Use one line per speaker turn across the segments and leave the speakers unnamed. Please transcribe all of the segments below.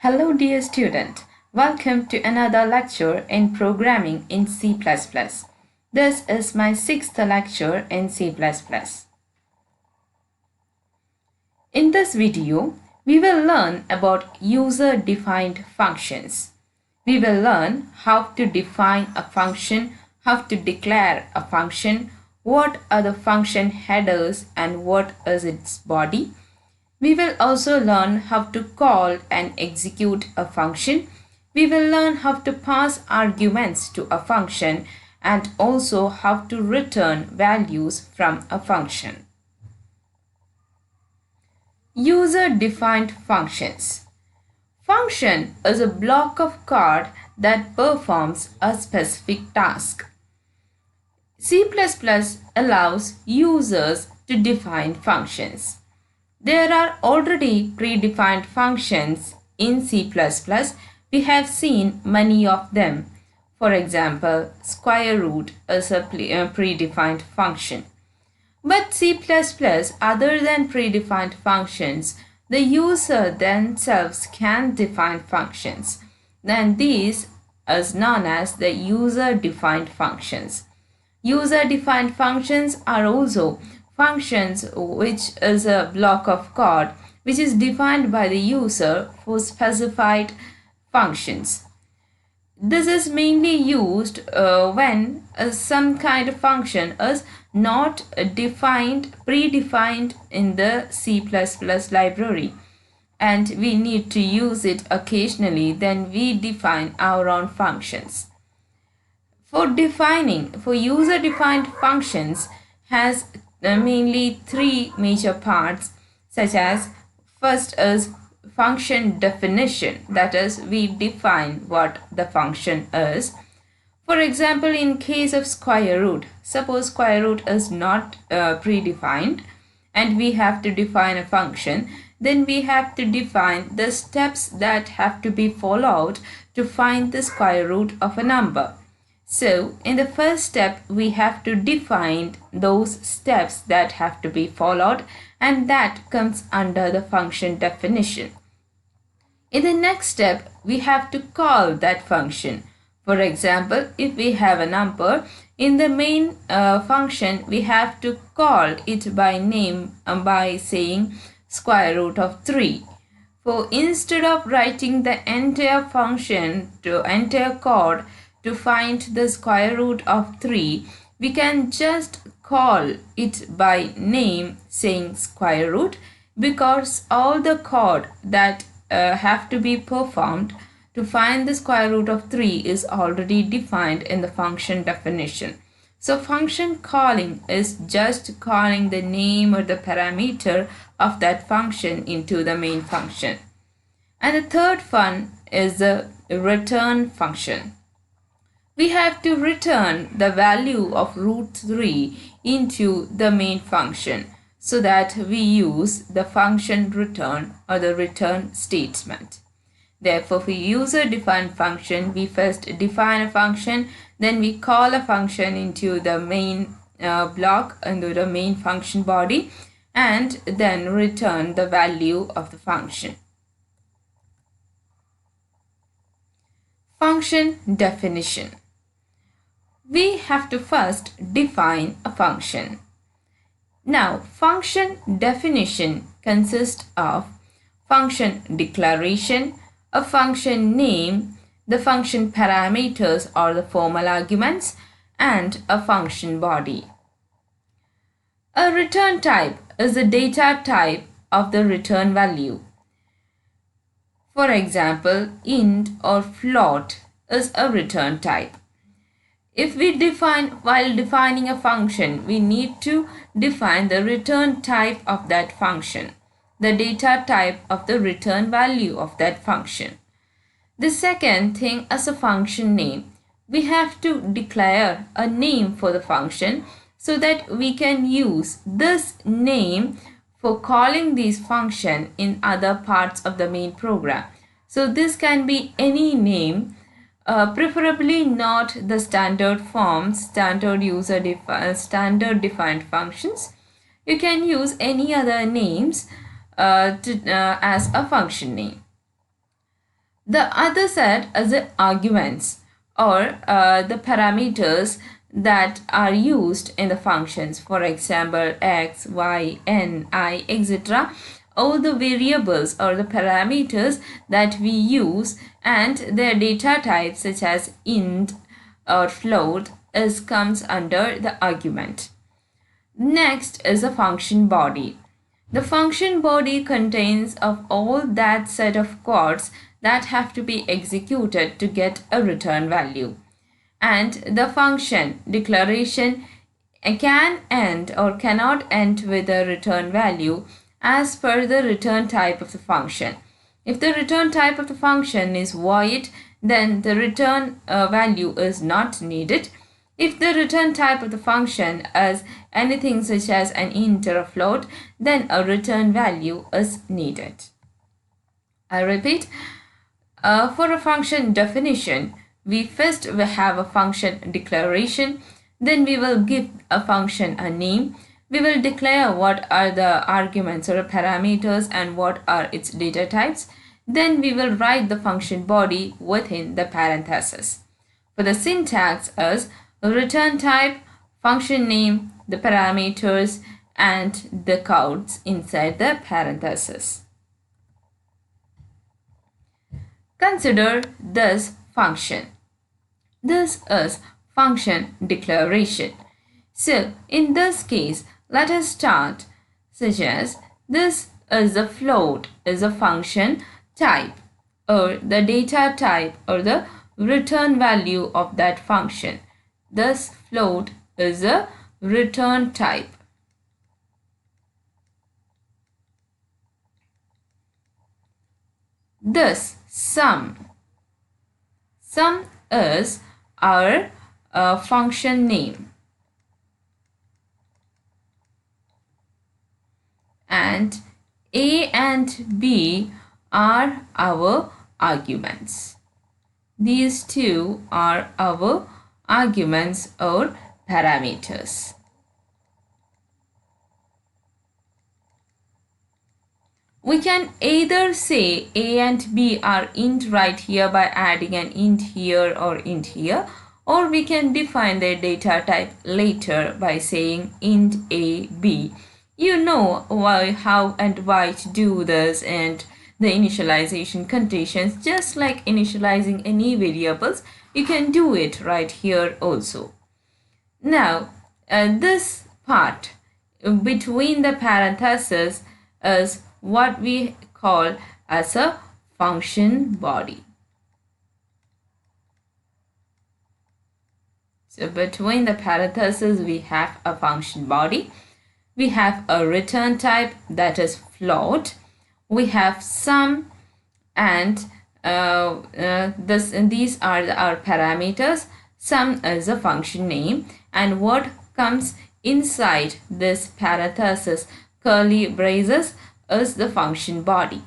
Hello dear student, welcome to another lecture in programming in C++. This is my sixth lecture in C++. In this video, we will learn about user-defined functions. We will learn how to define a function, how to declare a function, what are the function headers and what is its body. We will also learn how to call and execute a function. We will learn how to pass arguments to a function and also how to return values from a function. User-defined functions. Function is a block of code that performs a specific task. C++ allows users to define functions. There are already predefined functions in C++. We have seen many of them. For example, square root is a predefined function. But C++, other than predefined functions, the user themselves can define functions. Then these is known as the user-defined functions. User-defined functions are also functions which is a block of code which is defined by the user for specified functions. This is mainly used when some kind of function is not predefined in the C++ library and we need to use it occasionally. Then we define our own functions. For user-defined functions has mainly three major parts, such as first is function definition, that is, we define what the function is. For example, in case of square root, suppose square root is not predefined and we have to define a function, then we have to define the steps that have to be followed to find the square root of a number. So, in the first step, we have to define those steps that have to be followed, and that comes under the function definition. In the next step, we have to call that function. For example, if we have a number, in the main function, we have to call it by name by saying square root of 3. For instead of writing the entire function to entire code, to find the square root of 3, we can just call it by name saying square root, because all the code that have to be performed to find the square root of 3 is already defined in the function definition. So function calling is just calling the name or the parameter of that function into the main function. And the third one is the return function. We have to return the value of root 3 into the main function so that we use the function return or the return statement. Therefore, for user-defined function, we first define a function, then we call a function into the main block, into the main function body, and then return the value of the function. Function definition. We have to first define a function. Now, function definition consists of function declaration, a function name, the function parameters or the formal arguments, and a function body. A return type is the data type of the return value. For example, int or float is a return type. If we while defining a function, we need to define the return type of that function, the data type of the return value of that function. The second thing is a function name. We have to declare a name for the function so that we can use this name for calling this function in other parts of the main program. So this can be any name. Preferably not the standard forms, standard defined functions. You can use any other names as a function name. The other set is the arguments or the parameters that are used in the functions. For example, x, y, n, I, etc. All the variables or the parameters that we use and their data types such as int or float comes under the argument. Next is a function body. The function body contains of all that set of codes that have to be executed to get a return value. And the function declaration can end or cannot end with a return value as per the return type of the function. If the return type of the function is void, then the return value is not needed. If the return type of the function is anything such as an int or a float, then a return value is needed. I repeat, for a function definition, we first will have a function declaration, then we will give a function a name, we will declare what are the arguments or parameters and what are its data types, then we will write the function body within the parenthesis. For the syntax is return type, function name, the parameters and the codes inside the parenthesis. Consider this function. This is function declaration. So in this case, let us start such as this is a float is a function type or the data type or the return value of that function. This float is a return type. This sum is our function name and A and B are our arguments. These two are our arguments or parameters. We can either say A and B are int right here by adding an int here or int here, or we can define their data type later by saying int A, B. You know why, how and why to do this and the initialization conditions. Just like initializing any variables, you can do it right here also. Now, this part between the parentheses is what we call as a function body. So between the parentheses we have a function body. We have a return type that is float. We have sum and these are our parameters. Sum is a function name and what comes inside this parenthesis curly braces is the function body.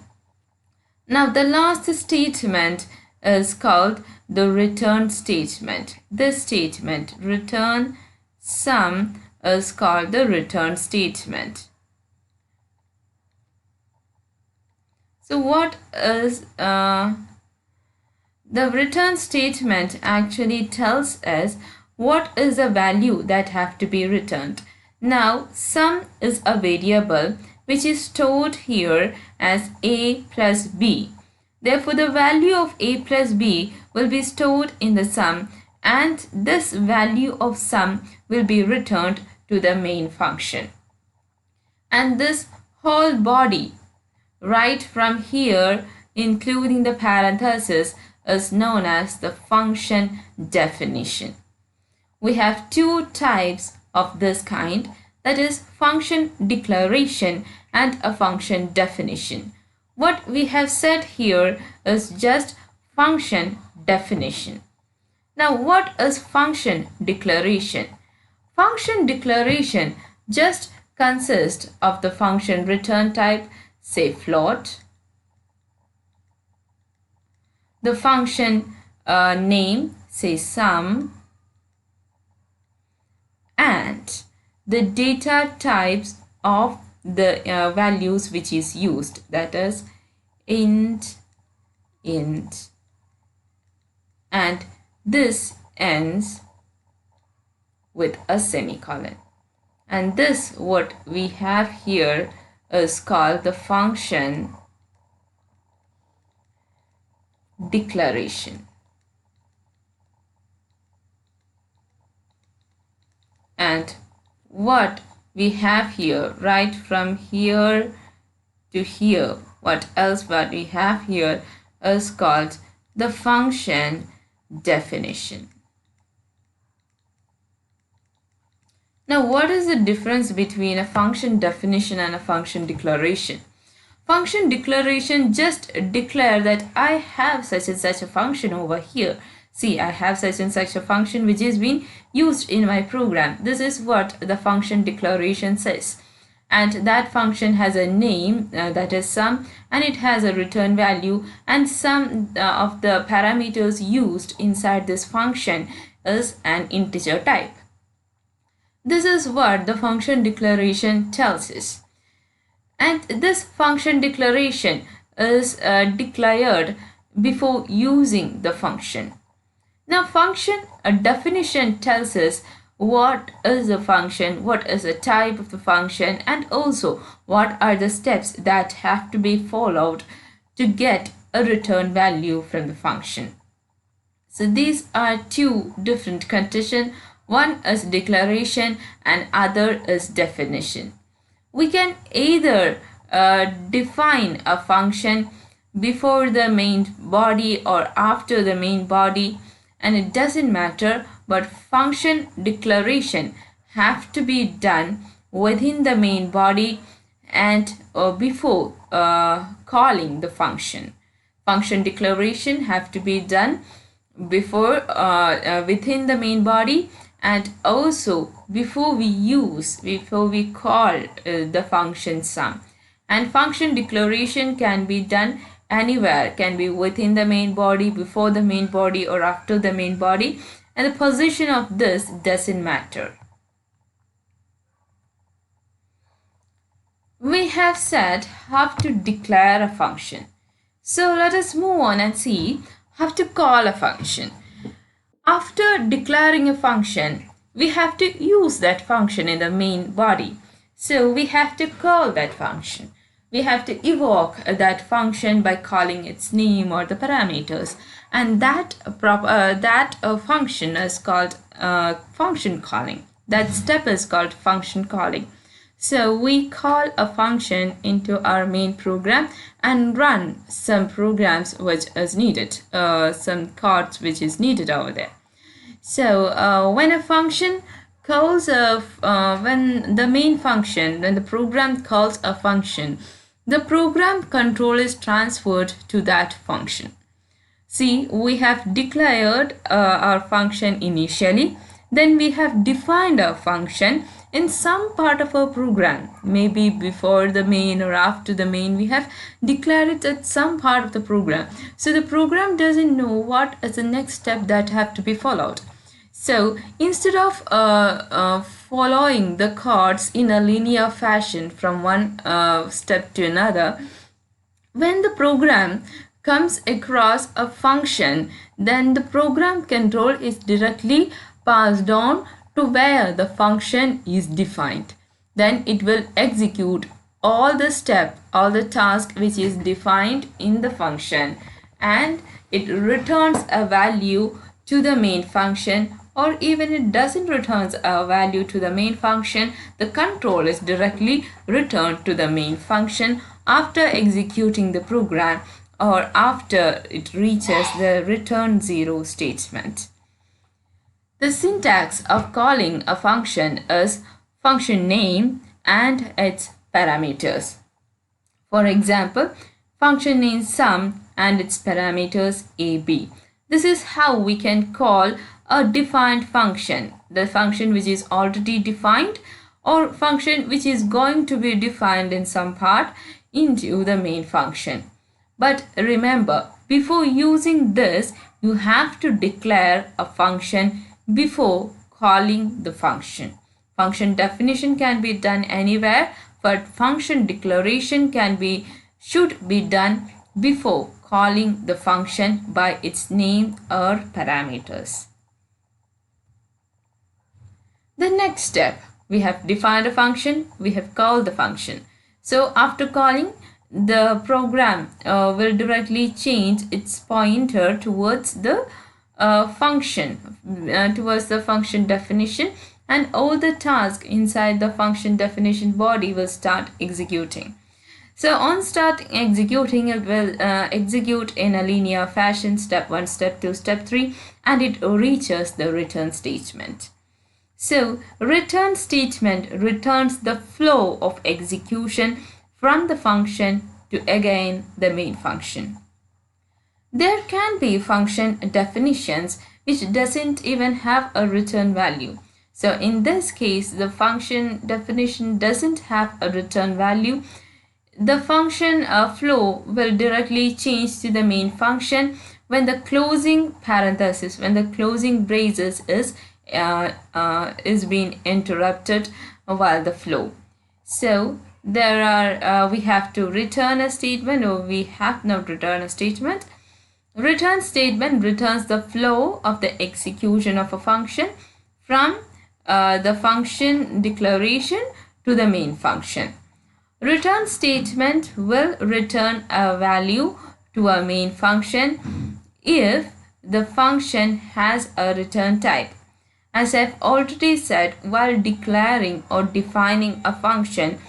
Now the last statement is called the return statement. This statement, return sum, is called the return statement. So what is the return statement actually tells us what is the value that have to be returned. Now sum is a variable which is stored here as a plus b. Therefore, the value of a plus b will be stored in the sum and this value of sum will be returned to the main function. And this whole body right from here including the parenthesis is known as the function definition. We have two types of this kind, that is function declaration and a function definition. What we have said here is just function definition. Now what is function declaration? Function declaration just consists of the function return type, say float, the function name, say sum, and the data types of the values which is used, that is int int, and this ends with a semicolon. And this, what we have here, is called the function declaration. And what we have here, right from here to here, what we have here is called the function definition. Now, what is the difference between a function definition and a function declaration? Function declaration just declare that I have such and such a function over here. See, I have such and such a function which is being used in my program. This is what the function declaration says. And that function has a name, that is sum, and it has a return value, and some of the parameters used inside this function is an integer type. This is what the function declaration tells us. And this function declaration is declared before using the function. Now, function definition tells us what is the function, what is the type of the function, and also what are the steps that have to be followed to get a return value from the function. So these are two different conditions. One is declaration and other is definition. We can either define a function before the main body or after the main body, and it doesn't matter, but function declaration have to be done within the main body and before calling the function. Function declaration have to be done before within the main body, and also before we call the function sum. And function declaration can be done anywhere, can be within the main body, before the main body, or after the main body, and the position of this doesn't matter. We have said how to declare a function. So let us move on and see how to call a function. After declaring a function, we have to use that function in the main body. So we have to call that function. We have to evoke that function by calling its name or the parameters, and that function is called function calling. That step is called function calling. So we call a function into our main program and run some programs which is needed, some codes which is needed over there. So when a function calls when the program calls a function, the program control is transferred to that function. See, we have declared our function initially, then we have defined our function in some part of our program, maybe before the main or after the main. We have declared it at some part of the program. So the program doesn't know what is the next step that have to be followed. So instead of following the chords in a linear fashion from one step to another, when the program comes across a function, then the program control is directly passed on to where the function is defined. Then it will execute all the task which is defined in the function, and it returns a value to the main function, or even it doesn't returns a value to the main function. The control is directly returned to the main function after executing the program or after it reaches the return 0 statement. The syntax of calling a function is function name and its parameters. For example, function name sum and its parameters ab. This is how we can call a defined function, the function which is already defined or function which is going to be defined in some part into the main function. But remember, before using this, you have to declare a function before calling the function. Function definition can be done anywhere, but function declaration should be done before calling the function by its name or parameters. The next step, we have defined a function, we have called the function. So after calling, the program will directly change its pointer towards the function, towards the function definition, and all the tasks inside the function definition body will start executing. So on start executing, it will execute in a linear fashion, step 1, step 2, step 3, and it reaches the return statement. So return statement returns the flow of execution from the function to again the main function. There can be function definitions which doesn't even have a return value. So in this case, the function definition doesn't have a return value. The function flow will directly change to the main function when the closing parenthesis, when the closing braces is being interrupted while the flow. So there are we have to return a statement, or we have not return a statement. Return statement returns the flow of the execution of a function from the function declaration to the main function. Return statement will return a value to a main function if the function has a return type. As I've already said, while declaring or defining a function,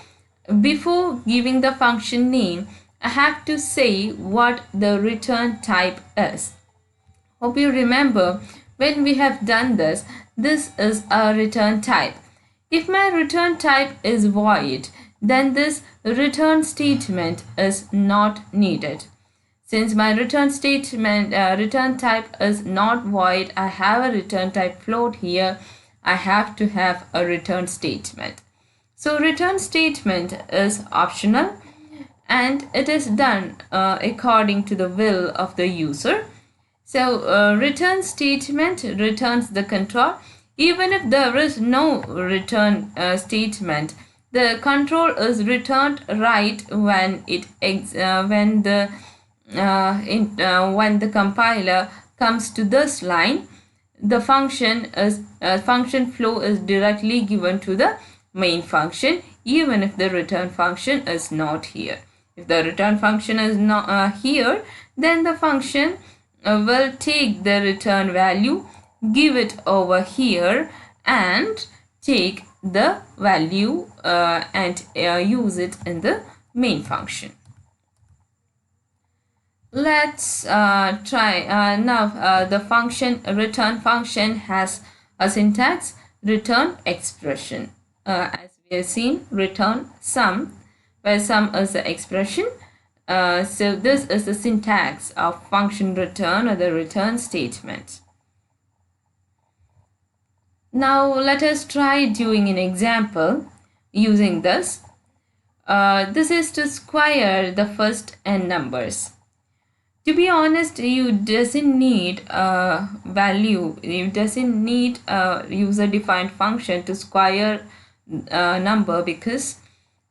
before giving the function name, I have to say what the return type is. Hope you remember when we have done this, this is a return type. If my return type is void, then this return statement is not needed. Since my return statement, return type is not void, I have a return type float here, I have to have a return statement. So return statement is optional and it is done according to the will of the user. So return statement returns the control. Even if there is no return statement, the control is returned right when when the compiler comes to this line. The function flow is directly given to the main function, even if the return function is not here. If the return function is not here, then the function will take the return value, give it over here, and take the value and use it in the main function. Let's try now. The function return function has a syntax: return expression. As we have seen, return sum, where sum is the expression. So this is the syntax of function return, or the return statement. Now let us try doing an example using this. This is to square the first n numbers. To be honest, you doesn't need a value, you doesn't need a user-defined function to square a number, because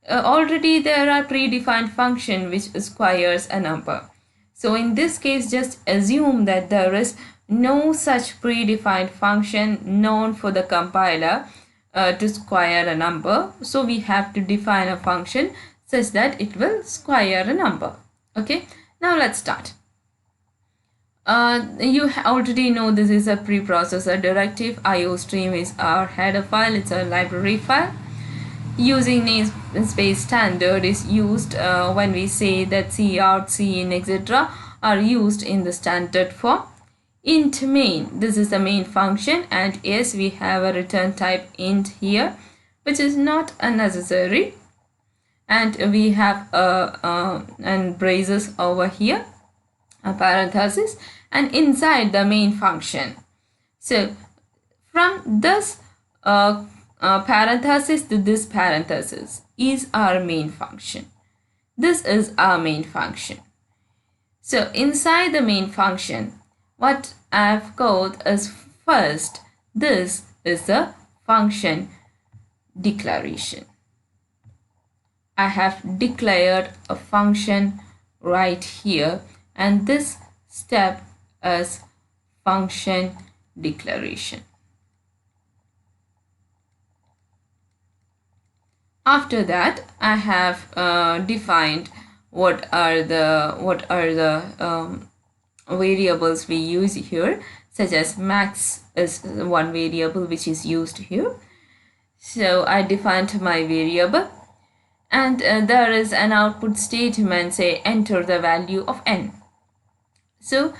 already there are predefined function which squares a number. So in this case, just assume that there is no such predefined function known for the compiler to square a number. So we have to define a function such that it will square a number. Okay, now let's start. You already know this is a preprocessor directive. IOStream is our header file, it's a library file. Using namespace standard is used when we say that cout, cin, etc. are used in the standard form. Int main, this is the main function, and yes, we have a return type int here, which is not unnecessary. And we have and braces over here, a parenthesis, and inside the main function. So from this parenthesis to this parenthesis is our main function. This is our main function. So inside the main function, what I've called is first, this is the function declaration. I have declared a function right here, and this step is function declaration. After that, I have defined what are the variables we use here, such as max is one variable which is used here. So I defined my variable, and there is an output statement, say enter the value of n. So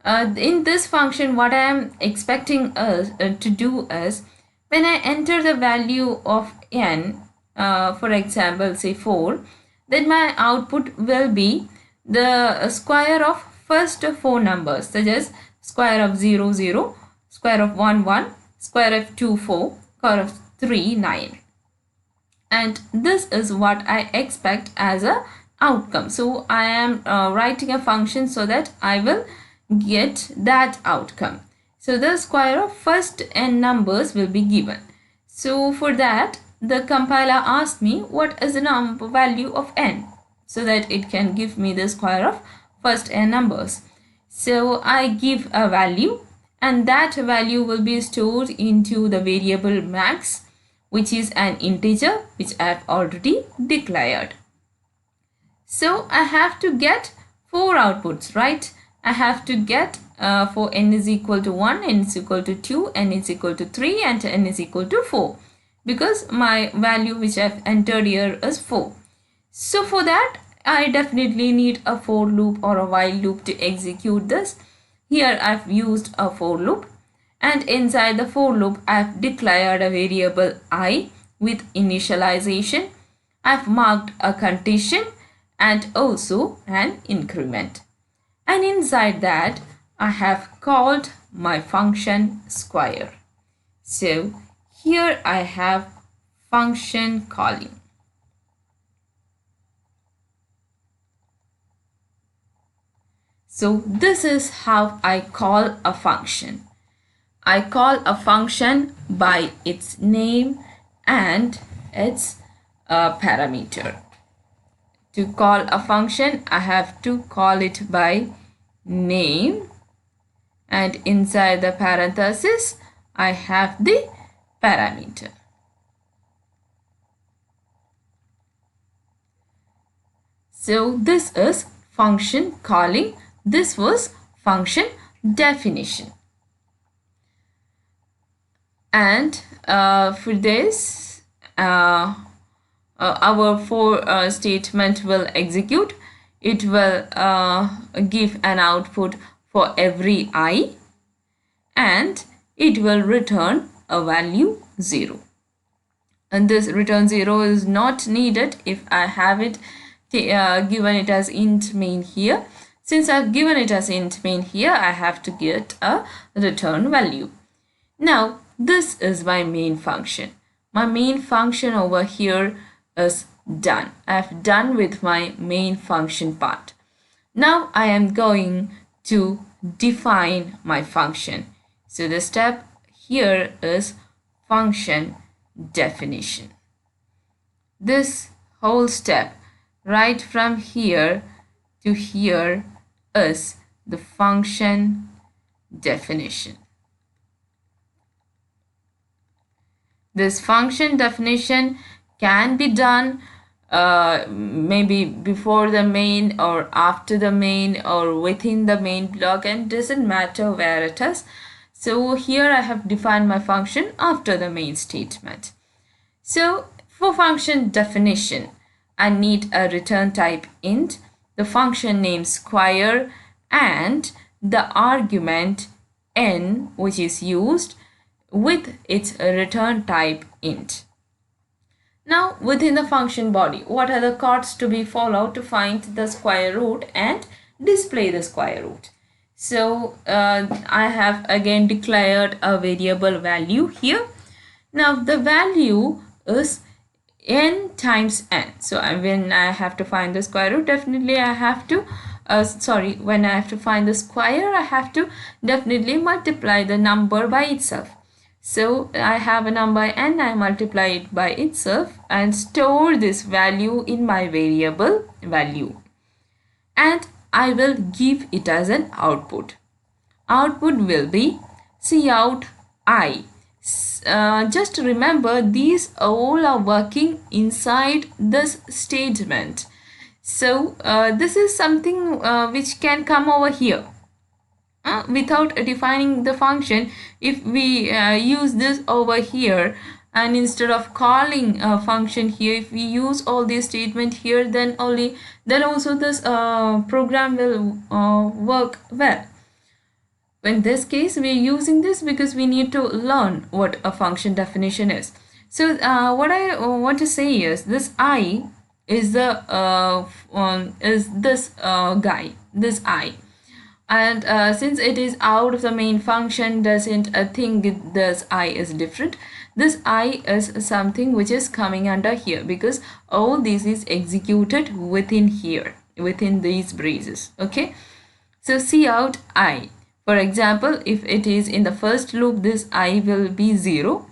in this function, what I am expecting us to do is, when I enter the value of n, for example say 4, then my output will be the square of first 4 numbers, such as square of 0 0, square of 1 1, square of 2 4, square of 3 9, and this is what I expect as a outcome. So I am writing a function so that I will get that outcome. So the square of first n numbers will be given. So for that, the compiler asked me what is the value of n, so that it can give me the square of first n numbers. So I give a value, and that value will be stored into the variable max, which is an integer which I have already declared. So I have to get 4 outputs, right? I have to get for n is equal to 1, n is equal to 2, n is equal to 3, and n is equal to 4, because my value which I have entered here is 4. So for that, I definitely need a for loop or a while loop to execute this. Here I've used a for loop, and inside the for loop I've declared a variable I with initialization. I've marked a condition and also an increment, and inside that I have called my function square. So here I have function calling. So this is how I call a function. I call a function by its name and its parameter. To call a function, I have to call it by name, and inside the parenthesis I have the parameter. So this is function calling. This was function definition. And for this, our for statement will execute. It will give an output for every I, and it will return a value 0. And this return 0 is not needed if I have it given it as int main here. Since I've given it as int main here, I have to get a return value. Now this is my main function. My main function over here is done. I've done with my main function part. Now I am going to define my function. So the step here is function definition. This whole step right from here to here is the function definition. This function definition can be done maybe before the main or after the main or within the main block, and doesn't matter where it is. So here I have defined my function after the main statement. So for function definition, I need a return type int, the function name square, and the argument n, which is used with its return type int. Now within the function body, what are the codes to be followed to find the square root and display the square root? So I have again declared a variable value here. Now the value is n times n. So when I have to find the square root, definitely I have to when I have to find the square, I have to definitely multiply the number by itself. So I have a number n, I multiply it by itself and store this value in my variable value. And I will give it as an output. Output will be Cout I. Just remember, these all are working inside this statement. So this is something which can come over here. Without defining the function, if we use this over here, and instead of calling a function here, if we use all these statement here, then also this program will work well. In this case, we are using this because we need to learn what a function definition is. So what I want to say is, this I is the this guy, this I. And since it is out of the main function, doesn't think this I is different. This I is something which is coming under here, because all this is executed within here, within these braces. Okay, so Cout I. For example, if it is in the first loop, this I will be 0.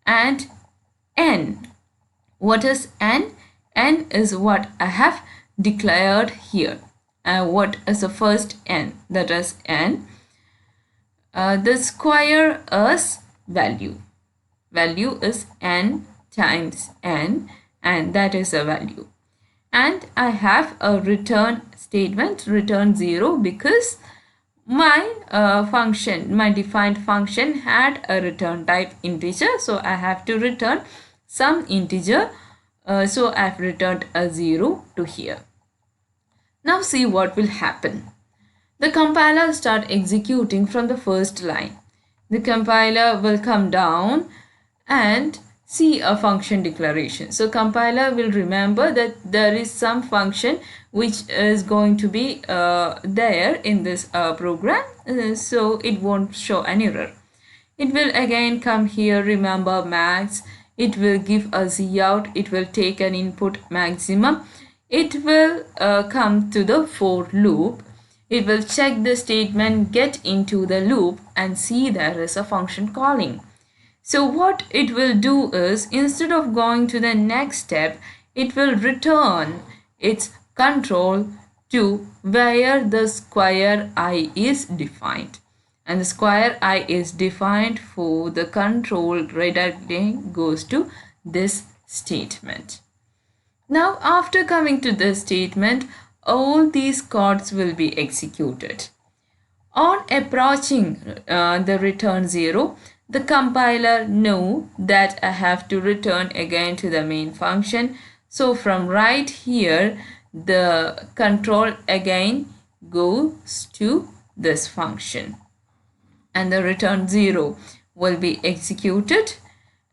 And n. What is n? N is what I have declared here. What is the first n? That is n. The square is value. Value is n times n, and that is a value. And I have a return statement, return 0, because my function, my defined function had a return type integer, so I have to return some integer. So I've returned a 0 to here. Now see what will happen. The compiler start executing from the first line. The compiler will come down and see a function declaration. So compiler will remember that there is some function which is going to be there in this program, so it won't show an error. It will again come here, remember max. It will give a Cout. It will take an input maximum. It will come to the for loop. It will check the statement, get into the loop, and see there is a function calling. So what it will do is, instead of going to the next step, it will return its control to where the square I is defined. And the square I is defined for the control directly goes to this statement. Now after coming to this statement, all these codes will be executed. On approaching the return 0, the compiler know that I have to return again to the main function. So from right here, the control again goes to this function, and the return 0 will be executed,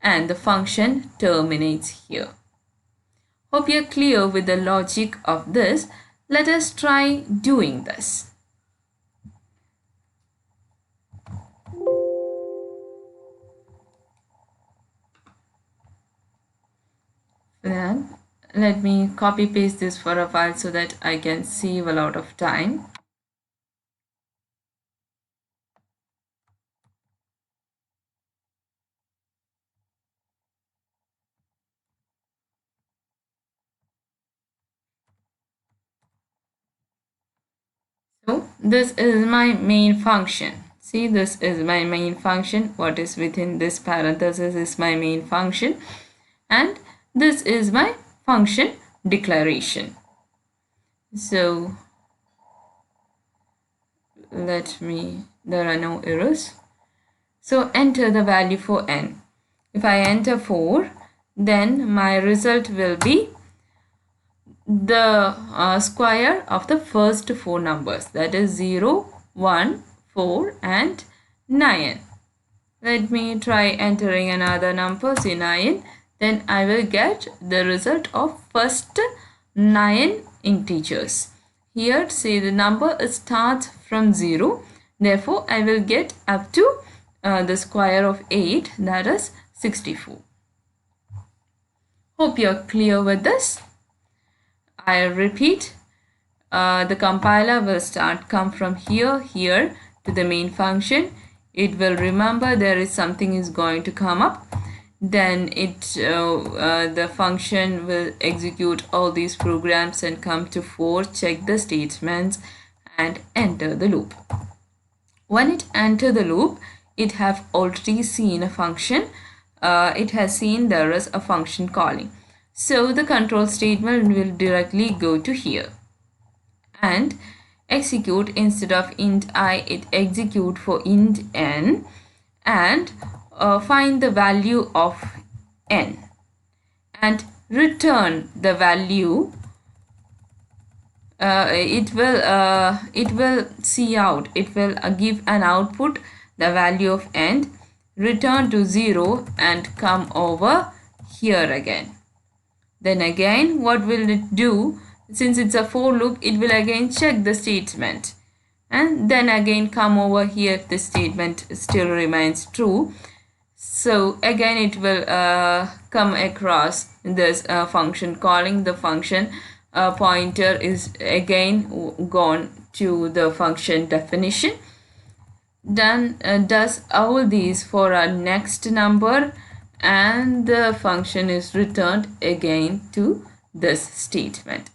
and the function terminates here. Hope you're clear with the logic of this. Let us try doing this. Then let me copy paste this for a while so that I can save a lot of time. So this is my main function. See, this is my main function. What is within this parenthesis is my main function, and this is my function declaration. So there are no errors. So enter the value for n. If I enter 4, then my result will be the square of the first 4 numbers, that is 0, 1, 4 and 9. Let me try entering another number, say 9. Then I will get the result of first 9 integers. Here say the number starts from 0. Therefore, I will get up to the square of 8, that is 64. Hope you are clear with this. I repeat, the compiler will come from here to the main function. It will remember there is something is going to come up. Then the function will execute all these programs and come to 4, check the statements, and enter the loop. When it enter the loop, it have already seen a function. It has seen there is a function calling. So the control statement will directly go to here and execute. Instead of int I, it execute for int n and find the value of n and return the value. It will see out, it will give an output, the value of n, return to 0 and come over here again. Then again what will it do? Since it's a for loop, it will again check the statement and then again come over here if the statement still remains true. So again it will come across this function calling. The function pointer is again gone to the function definition. Then does all these for our next number and the function is returned again to this statement.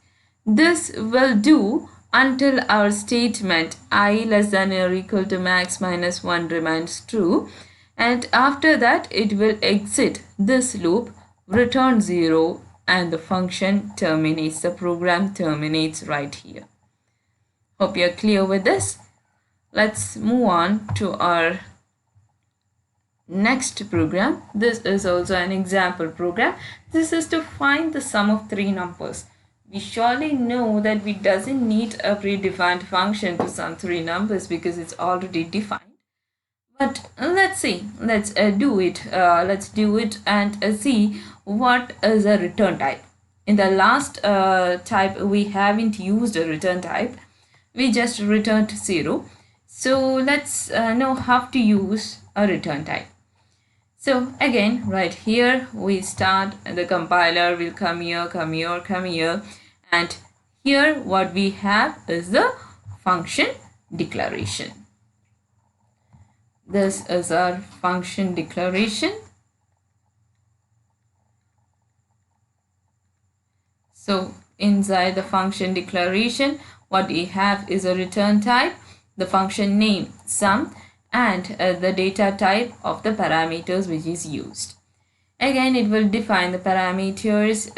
This will do until our statement I less than or equal to max minus 1 remains true, and after that it will exit this loop, return 0, and the function terminates. The program terminates right here. Hope you're clear with this. Let's move on to our next program. This is also an example program. This is to find the sum of three numbers. We surely know that we doesn't need a predefined function to sum three numbers because it's already defined. But let's see, let's do it and see what is a return type. In the last type we haven't used a return type, we just returned 0. So let's know how to use a return type. So again right here we start, the compiler will come here, and here what we have is the function declaration. This is our function declaration. So inside the function declaration what we have is a return type, the function name sum, and the data type of the parameters which is used. Again it will define the parameters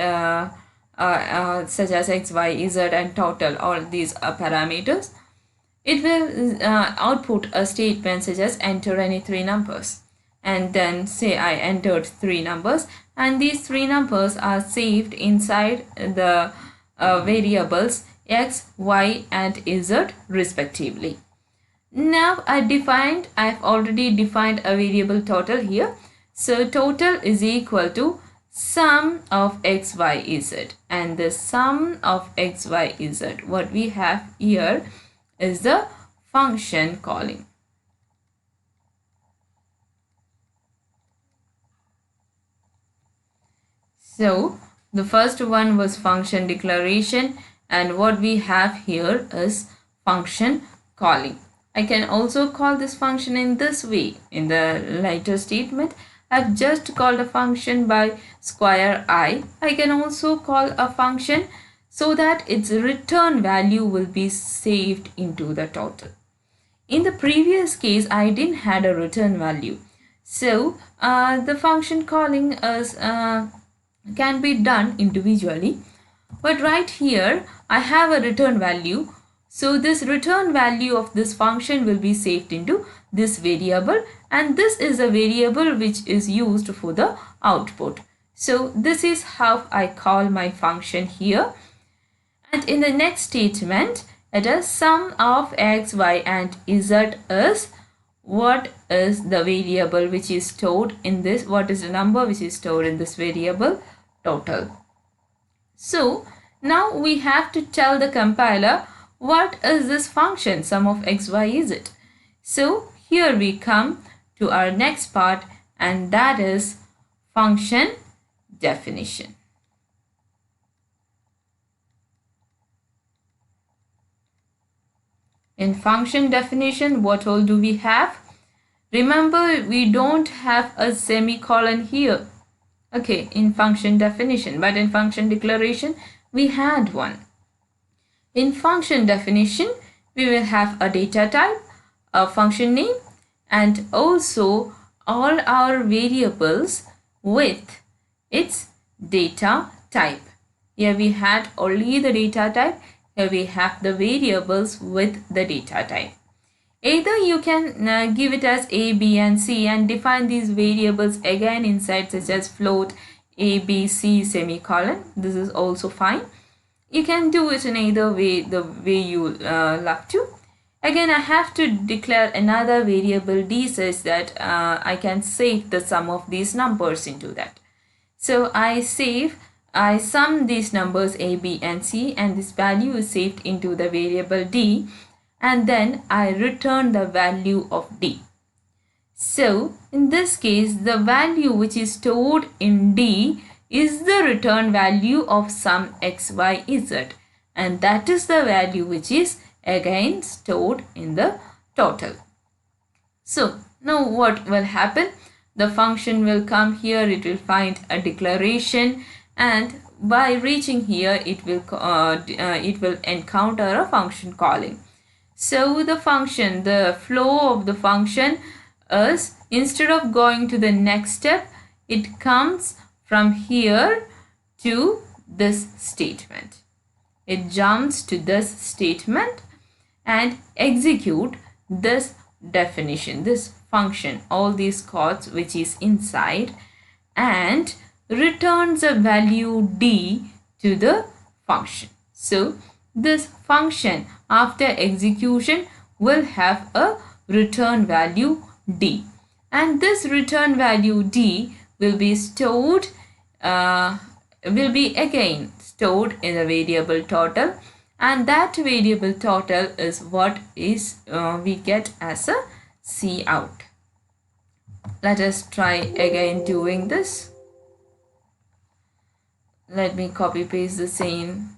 such as x, y, z and total. All these are parameters. It will output a statement such as enter any three numbers, and then say I entered three numbers, and these three numbers are saved inside the variables x, y and z respectively. Now I've already defined a variable total here. So total is equal to sum of x, y, z, and the sum of x, y, z, what we have here is the function calling. So the first one was function declaration, and what we have here is function calling. I can also call this function in this way. In the later statement, I've just called a function by square I. I can also call a function so that its return value will be saved into the total. In the previous case, I didn't have a return value. So the function calling is can be done individually. But right here, I have a return value. So this return value of this function will be saved into this variable, and this is a variable which is used for the output. So this is how I call my function here. And in the next statement, it is sum of x, y and z is what is the variable which is stored in this, what is the number which is stored in this variable total. So now we have to tell the compiler what is this function sum of x, y, z. So here we come to our next part, and that is function definition. In function definition, what all do we have? Remember, we don't have a semicolon here, okay, in function definition, but in function declaration we had one. In function definition, we will have a data type, a function name, and also all our variables with its data type. Here we had only the data type. Here we have the variables with the data type. Either you can give it as A, B and C and define these variables again inside, such as float A, B, C semicolon. This is also fine. You can do it in either way, the way you love to. Again, I have to declare another variable D such that I can save the sum of these numbers into that. So I sum these numbers A, B and C, and this value is saved into the variable D, and then I return the value of D. So in this case, the value which is stored in D is the return value of sum x, y, z, and that is the value which is again stored in the total. So now what will happen? The function will come here, it will find a declaration, and by reaching here it will encounter a function calling. So the flow of the function is, instead of going to the next step, it comes from here to this statement. It jumps to this statement and execute this definition, this function, all these calls which is inside, and returns a value D to the function. So this function after execution will have a return value D, and this return value D will be stored again stored in the variable total, and that variable total is what is we get as a Cout. Let us try again doing this. Let me copy paste the same.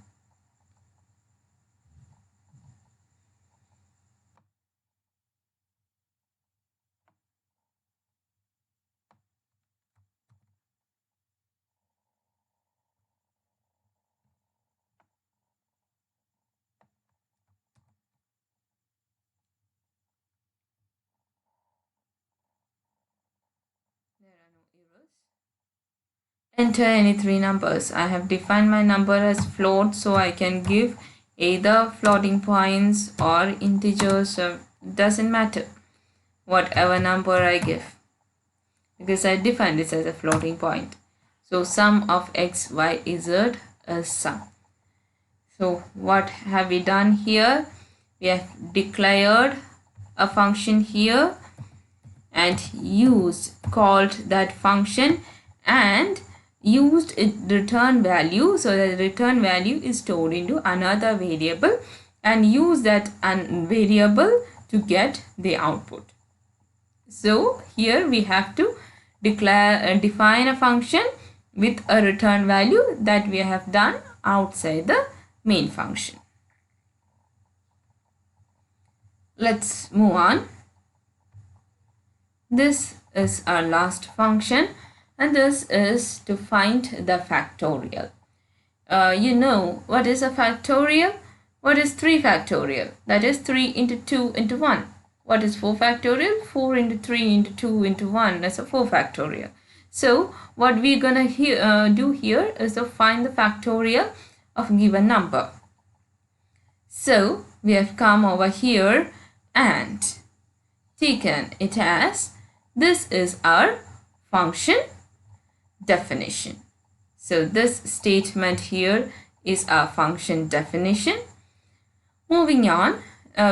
Enter any three numbers. I have defined my number as float, so I can give either floating points or integers. Doesn't matter whatever number I give, because I defined this as a floating point. So sum of x, y, z is sum. So what have we done here? We have declared a function here and called that function and used its return value, so that the return value is stored into another variable, and use that variable to get the output. So here we have to define a function with a return value that we have done outside the main function. Let's move on. This is our last function, and this is to find the factorial. You know what is a factorial? What is 3 factorial? That is 3 into 2 into 1. What is 4 factorial? 4 into 3 into 2 into 1. That's a 4 factorial. So what we're gonna do here is to find the factorial of a given number. So we have come over here and taken it as, this is our function definition. So this statement here is our function definition. Moving on,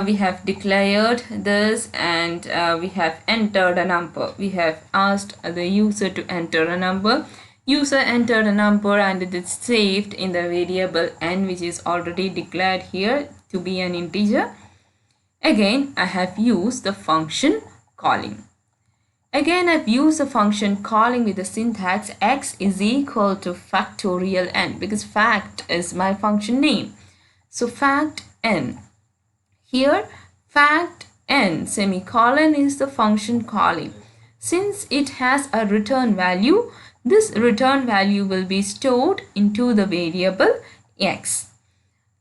we have declared this, and we have entered a number. We have asked the user to enter a number. User entered a number and it is saved in the variable n, which is already declared here to be an integer. Again, I have used the function calling. Again, I've used the function calling with the syntax x is equal to factorial n, because fact is my function name. So fact n. Here fact n semicolon is the function calling. Since it has a return value, this return value will be stored into the variable x.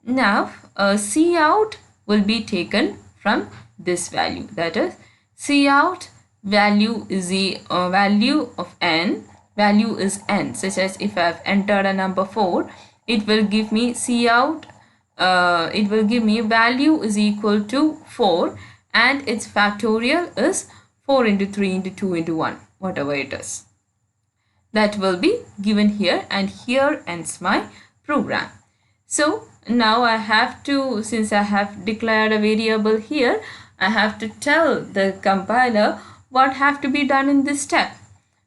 Now Cout will be taken from this value, that is Cout value is the value of n, value is n, such as if I have entered a number 4, it will give me Cout, it will give me value is equal to 4 and its factorial is 4 into 3 into 2 into 1, whatever it is. That will be given here, and here ends my program. So now I have to, since I have declared a variable here, I have to tell the compiler what have to be done in this step.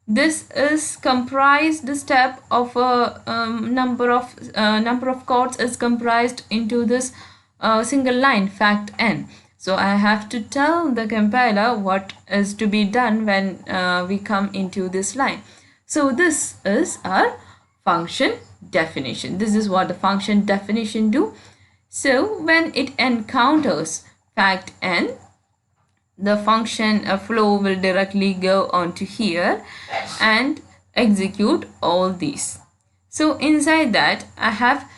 This is comprised, the step of a number of codes is comprised into this single line fact n. So I have to tell the compiler what is to be done when we come into this line. So this is our function definition. This is what the function definition do. So when it encounters fact n, the function flow will directly go on to here and execute all these. So inside that I have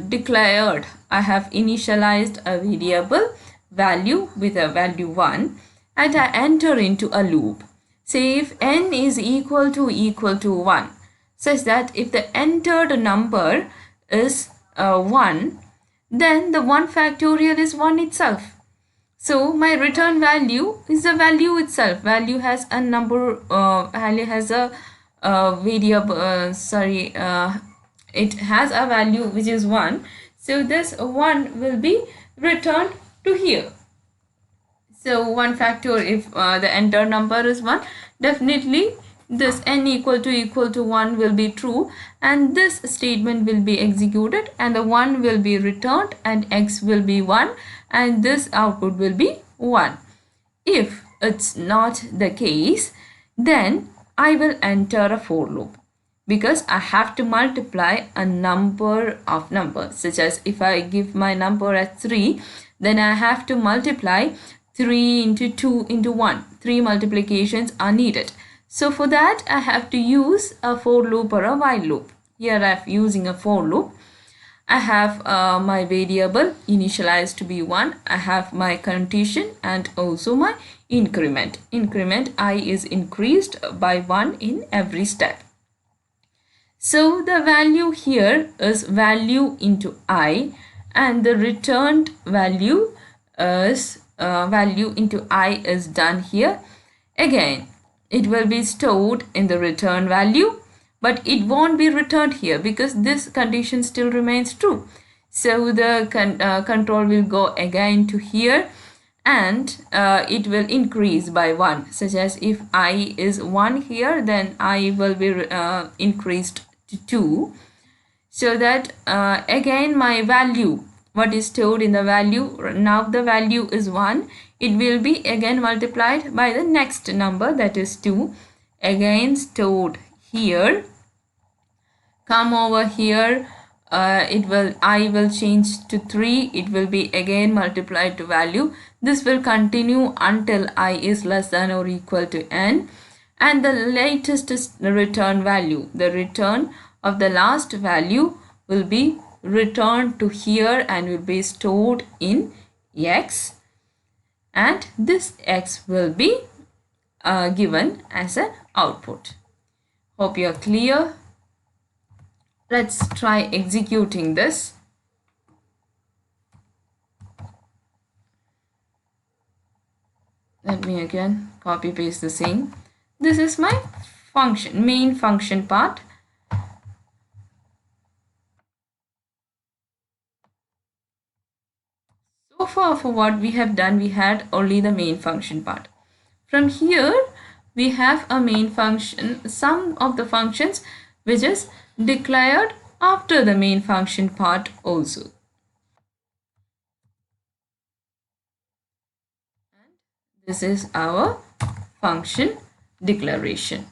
declared, I have initialized a variable value with a value 1 and I enter into a loop. Say if n is equal to 1, such that if the entered number is 1, then the 1 factorial is 1 itself. So my return value is the value itself. Value has a number, value has a variable, it has a value which is 1. So this 1 will be returned to here. So 1 factor, if the entered number is 1, definitely this n equal to 1 will be true, and this statement will be executed and the 1 will be returned and x will be 1 and this output will be 1. If it's not the case, then I will enter a for loop, because I have to multiply a number of numbers, such as if I give my number as 3, then I have to multiply 3 into 2 into 1. 3 multiplications are needed. So for that I have to use a for loop or a while loop. Here I am using a for loop. I have my variable initialized to be 1. I have my condition and also my increment. Increment I is increased by 1 in every step. So the value here is value into I, and the returned value is value into I is done here. Again, it will be stored in the return value, but it won't be returned here because this condition still remains true. So the control will go again to here and it will increase by 1, such as if I is 1 here, then I will be increased to 2, so that again my value, what is stored in the value, now the value is 1, it will be again multiplied by the next number, that is 2, again stored here. Come over here, I will change to 3, it will be again multiplied to value. This will continue until I is less than or equal to n, and the latest is the return value. The return of the last value will be returned to here and will be stored in x, and this x will be given as an output. Hope you are clear. Let's try executing this. Let me again copy paste the same. This is my function, main function part. So far for what we have done, we had only the main function part. From here we have a main function, some of the functions which is declared after the main function part also. And this is our function declaration.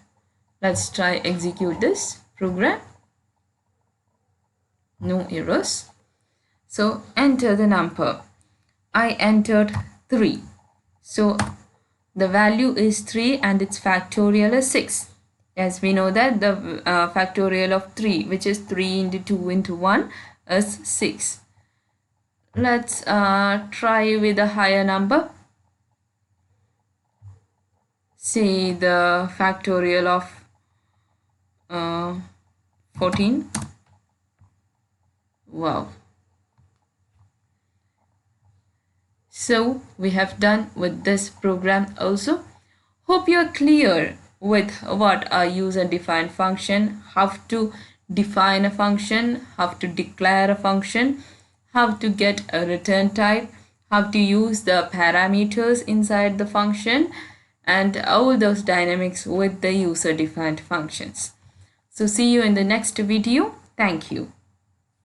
Let's try execute this program. No errors. So enter the number. I entered 3. So the value is 3 and its factorial is 6. As we know that the factorial of 3, which is 3 into 2 into 1, is 6. Let's try with a higher number. Say the factorial of 14. Wow. So we have done with this program also. Hope you are clear with what a user-defined function, how to define a function, how to declare a function, how to get a return type, how to use the parameters inside the function, and all those dynamics with the user-defined functions. So see you in the next video. Thank you.